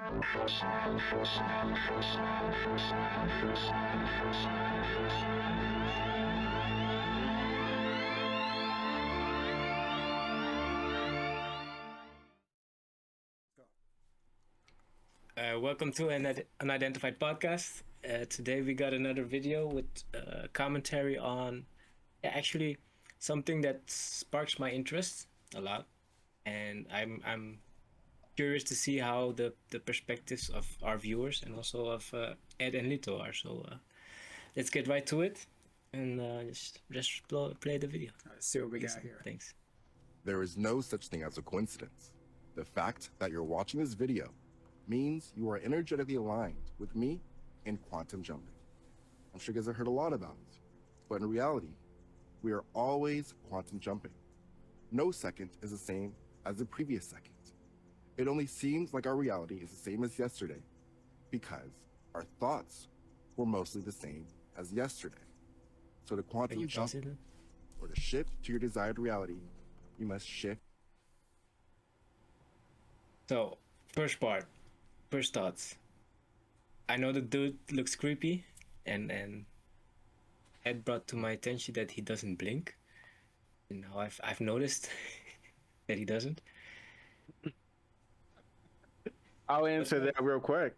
Welcome to an Unidentified podcast. Today we got another video with commentary on actually something that sparks my interest a lot, and I'm curious to see how the perspectives of our viewers and also of Ed and Lito are. So let's get right to it and just play the video. Let's see what we got here. Thanks. There is no such thing as a coincidence. The fact that you're watching this video means you are energetically aligned with me in quantum jumping. I'm sure you guys have heard a lot about it, but in reality, we are always quantum jumping. No second is the same as the previous second. It only seems like our reality is the same as yesterday because our thoughts were mostly the same as yesterday. So to quantum jump or to shift to your desired reality, you must shift. So, first thoughts. I know the dude looks creepy, and Ed brought to my attention that he doesn't blink. You know, I've noticed that he doesn't. I'll answer that real quick.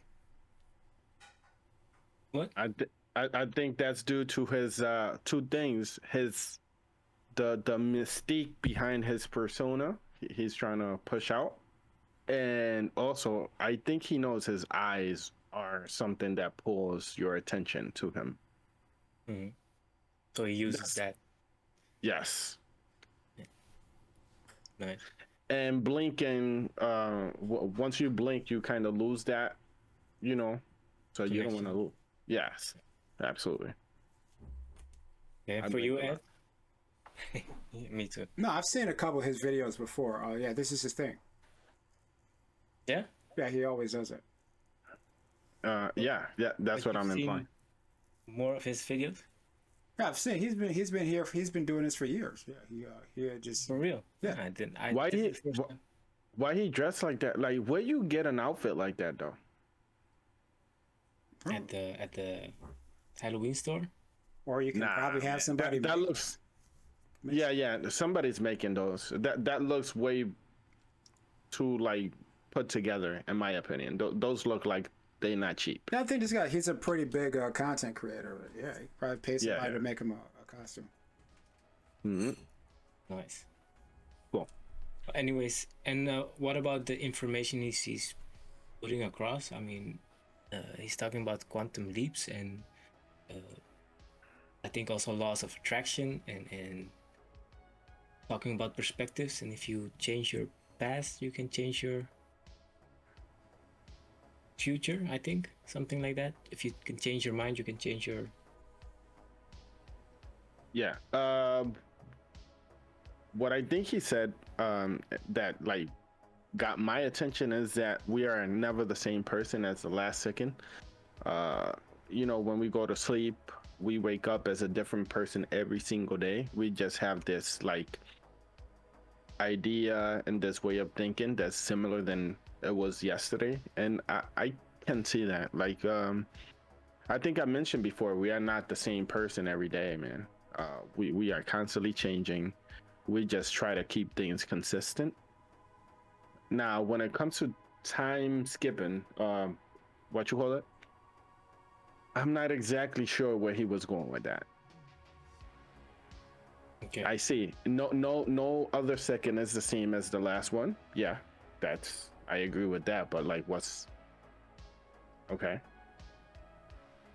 What? I think that's due to his two things: the mystique behind his persona he's trying to push out, and also I think he knows his eyes are something that pulls your attention to him. Mm-hmm. So he uses that. Yes. Yeah. Nice. And blinking, once you blink, you kind of lose that, you know, so you don't want to lose. Yes, absolutely. Yeah, for you, Ed? Me too. No, I've seen a couple of his videos before. Yeah, this is his thing. Yeah? Yeah, he always does it. Yeah, that's what I'm implying. More of his videos? Yeah, I've seen. He's been here. He's been doing this for years. Yeah, he just for real. Yeah, I didn't. Why he dressed like that? Like, where you get an outfit like that though? At the Halloween store. Or you can probably have somebody. That looks. Yeah. Somebody's making those. That looks way too like put together, in my opinion. Those look like they're not cheap. I think this guy, he's a pretty big content creator. Yeah, he probably pays somebody to make him a costume. Mm-hmm. Nice. Cool. Anyways, and what about the information he's putting across? I mean, he's talking about quantum leaps and I think also laws of attraction and talking about perspectives. And if you change your past, you can change your future, I think, something like that. If you can change your mind, you can change your what I think he said that like got my attention is that we are never the same person as the last second. You know, when we go to sleep, we wake up as a different person every single day. We just have this like idea and this way of thinking that's similar than it was yesterday, and I can see that. Like I think I mentioned before, we are not the same person every day, man. We are constantly changing. We just try to keep things consistent. Now when it comes to time skipping, what you call it, I'm not exactly sure where he was going with that. Okay. I see. No other second is the same as the last one. Yeah, I agree with that. But like, what's okay?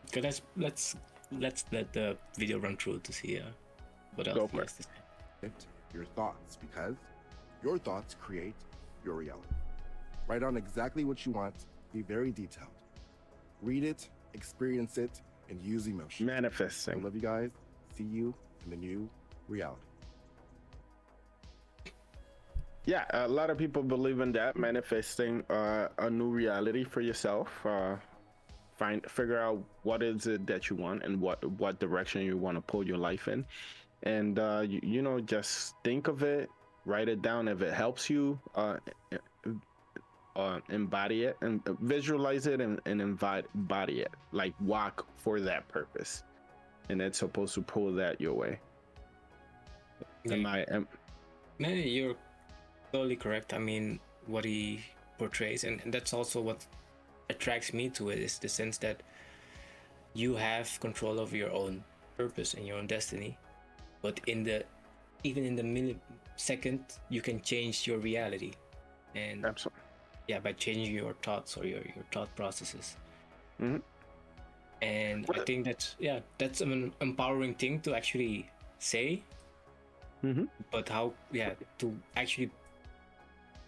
Okay, let's let the video run through to see what else he has to say. Your thoughts, because your thoughts create your reality. Write down exactly what you want. Be very detailed. Read it, experience it, and use emotion. Manifesting. I love you guys. See you in the new reality. Yeah, a lot of people believe in that, manifesting a new reality for yourself. Figure out what is it that you want and what direction you want to pull your life in, and you know, just think of it, write it down. If it helps you, embody it and visualize it and embody it, like walk for that purpose, and it's supposed to pull that your way. Yeah. No, you're totally correct. I mean, what he portrays, and that's also what attracts me to it, is the sense that you have control over your own purpose and your own destiny, but even in the millisecond, you can change your reality. And Absolutely. yeah, by changing your thoughts or your thought processes. Mm-hmm. And I think that's an empowering thing to actually say. Mm-hmm. But how to actually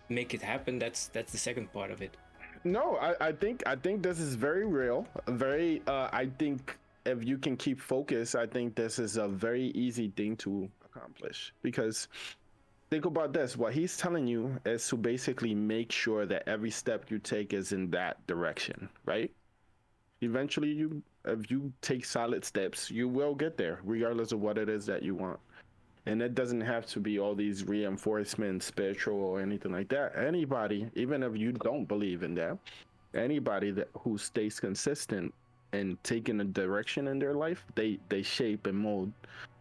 make it happen, that's the second part of it. No, I think this is very real. Very I think if you can keep focus, I think this is a very easy thing to accomplish, because think about this. What he's telling you is to basically make sure that every step you take is in that direction, right? Eventually, if you take solid steps, you will get there, regardless of what it is that you want. And it doesn't have to be all these reinforcements, spiritual or anything like that. Anybody, even if you don't believe in that, anybody who stays consistent and taking a direction in their life, they shape and mold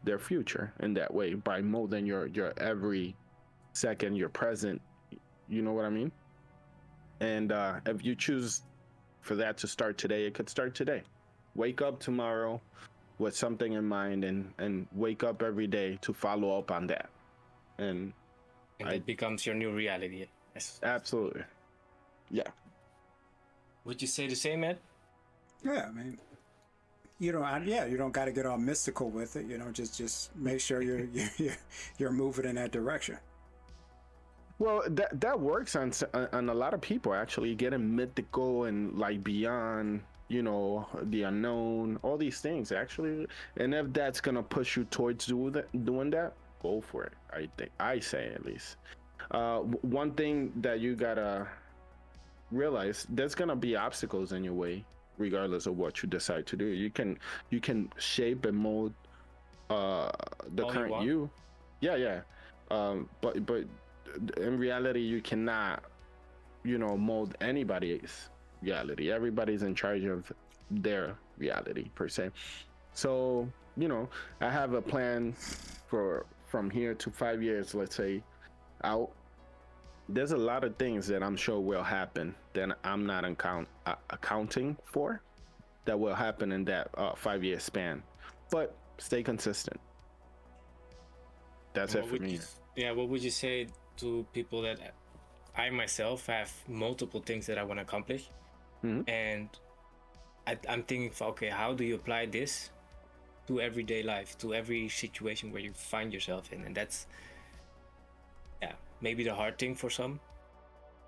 their future in that way by molding your every second, your present. You know what I mean? And if you choose for that to start today, it could start today. Wake up tomorrow with something in mind, and wake up every day to follow up on that. And it becomes your new reality. Yes. Absolutely. Yeah. Would you say the same, Ed? Yeah, I mean, you don't got to get all mystical with it. Just make sure you're moving in that direction. Well, that works on a lot of people, actually, getting mythical and like beyond, the unknown, all these things actually. And if that's gonna push you towards doing that, go for it. I say, at least. One thing that you gotta realize, there's gonna be obstacles in your way, regardless of what you decide to do. You can shape and mold the current you. Yeah. But in reality, you cannot, mold anybody's reality. Everybody's in charge of their reality, per se. So, I have a plan for from here to 5 years, let's say, out. There's a lot of things that I'm sure will happen that I'm not accounting for, that will happen in that 5 year span. But stay consistent. That's it for me. What would you say to people that I myself have multiple things that I want to accomplish, and I'm thinking, okay, how do you apply this to everyday life, to every situation where you find yourself in? And that's maybe the hard thing for some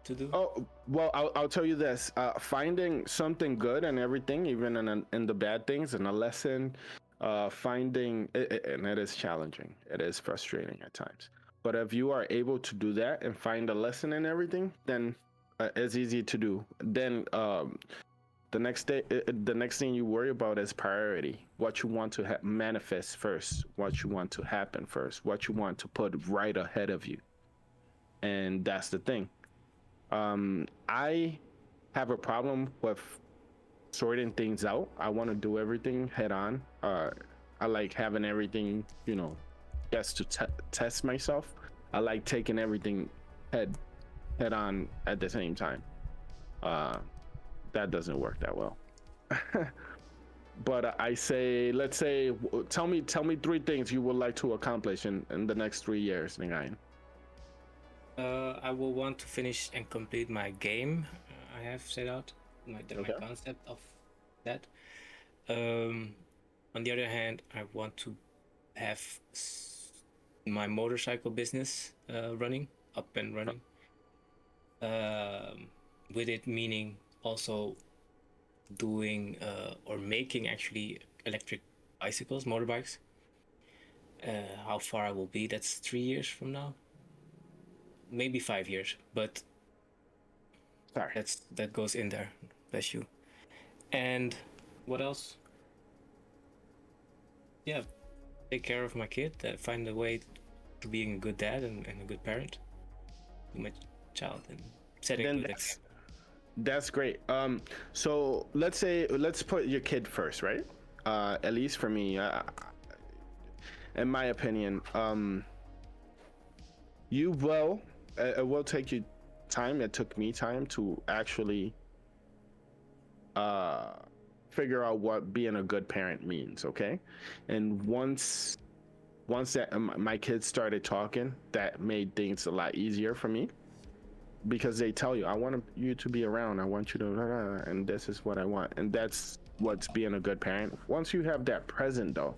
to do. Oh, well, I'll tell you this: finding something good in everything, even in the bad things, and a lesson. Finding it, and it is challenging. It is frustrating at times. But if you are able to do that and find a lesson in everything, then it's easy to do. Then the next thing you worry about is priority. What you want to manifest first. What you want to happen first. What you want to put right ahead of you. And that's the thing. I have a problem with sorting things out. I want to do everything head on. I like having everything, just to test myself. I like taking everything head on at the same time. That doesn't work that well. But I say, let's say, tell me 3 things you would like to accomplish in the next 3 years, Ningayan. I will want to finish and complete my game. I have set out my concept of that. On the other hand, I want to have my motorcycle business running up and running. With it meaning also doing or making actually electric bicycles, motorbikes. How far I will be, that's 3 years from now, maybe 5 years, but sorry, that goes in there. Bless you. And what else? Yeah, take care of my kid, find a way to being a good dad and a good parent to my child, and setting good example. That's great. So let's put your kid first, right? At least for me, in my opinion, you will. It will take you time. It took me time to actually uh figure out what being a good parent means. Okay, and once that my kids started talking, that made things a lot easier for me because they tell you, I want you to be around. I want you to, and this is what I want. And that's what's being a good parent. Once you have that present, though,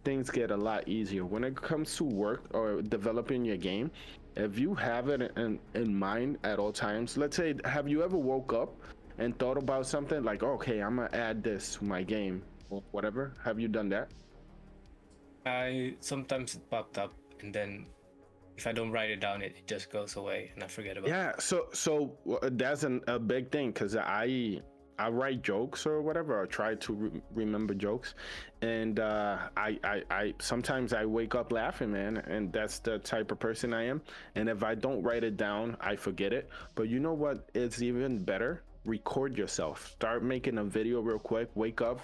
things get a lot easier. When it comes to work or developing your game, if you have it in mind at all times, let's say, have you ever woke up and thought about something like, okay, I'm going to add this to my game or whatever? Have you done that? I sometimes it popped up, and then if I don't write it down, it just goes away, and I forget about it. Yeah, that's a big thing because I write jokes or whatever, or try to remember jokes, and I sometimes I wake up laughing, man, and that's the type of person I am. And if I don't write it down, I forget it. But you know what is even better? Record yourself. Start making a video real quick. Wake up,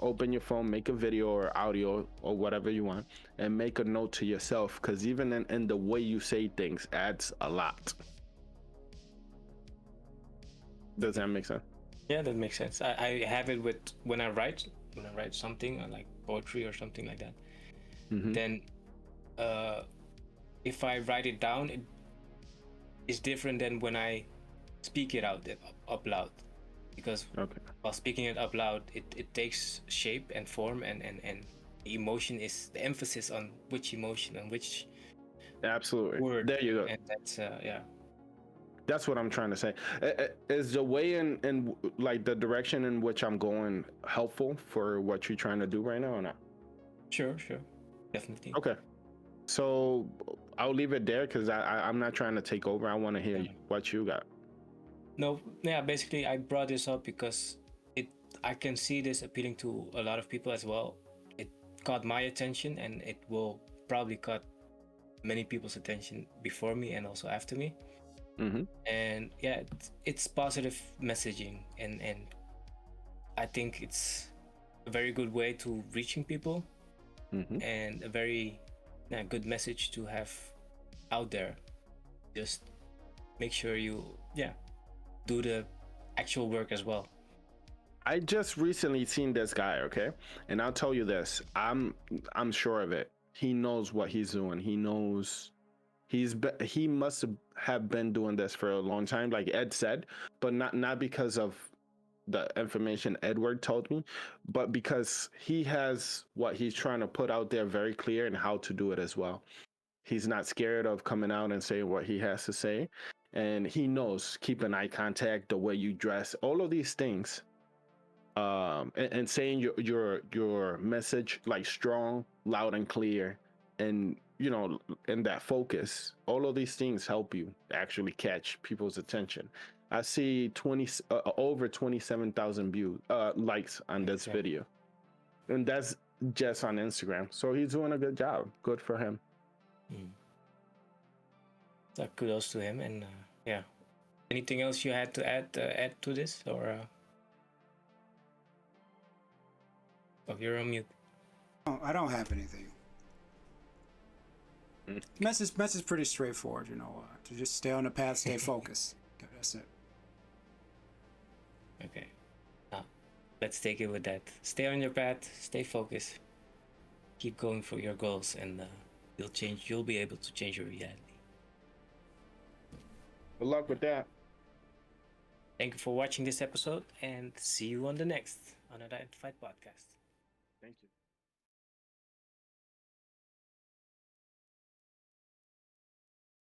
open your phone, make a video or audio or whatever you want, and make a note to yourself. Because even in the way you say things adds a lot. Does that make sense? Yeah, that makes sense. I have it with when I write something like poetry or something like that. Mm-hmm. Then, if I write it down, it is different than when I speak it out up loud, because Okay. while speaking it up loud, it takes shape and form, and the emotion is the emphasis on which emotion and which Absolutely. word, There you go. and that's yeah. That's what I'm trying to say. Is the way in like the direction in which I'm going helpful for what you're trying to do right now or not? Sure, definitely. Okay. So I'll leave it there because I'm not trying to take over. I want to hear Yeah. what you got. No, yeah, basically I brought this up because it I can see this appealing to a lot of people as well. It caught my attention, and it will probably caught many people's attention before me and also after me. Mm-hmm. And yeah, it's positive messaging, and I think it's a very good way to reaching people, Mm-hmm. and a very good message to have out there. Just make sure you do the actual work as well. I just recently seen this guy, okay? And I'll tell you this. I'm sure of it. He knows what he's doing. He knows he must have been doing this for a long time, like Ed said, but not because of the information Edward told me, but because he has what he's trying to put out there very clear and how to do it as well. He's not scared of coming out and saying what he has to say. And he knows keeping eye contact, the way you dress, all of these things, and saying your message like strong, loud and clear, and and that focus. All of these things help you actually catch people's attention. I see over 27,000 views, likes on this Yeah. video, and that's just on Instagram. So he's doing a good job. Good for him. So kudos to him, and yeah. Anything else you had to add to this, or oh, you're on mute. Oh, I don't have anything. Message pretty straightforward, to just stay on the path, stay focused. Okay, that's it. Okay. Now, let's take it with that. Stay on your path, stay focused, keep going for your goals, and you'll be able to change your reality. Good luck with that. Thank you for watching this episode, and see you on the next Unidentified podcast. Thank you.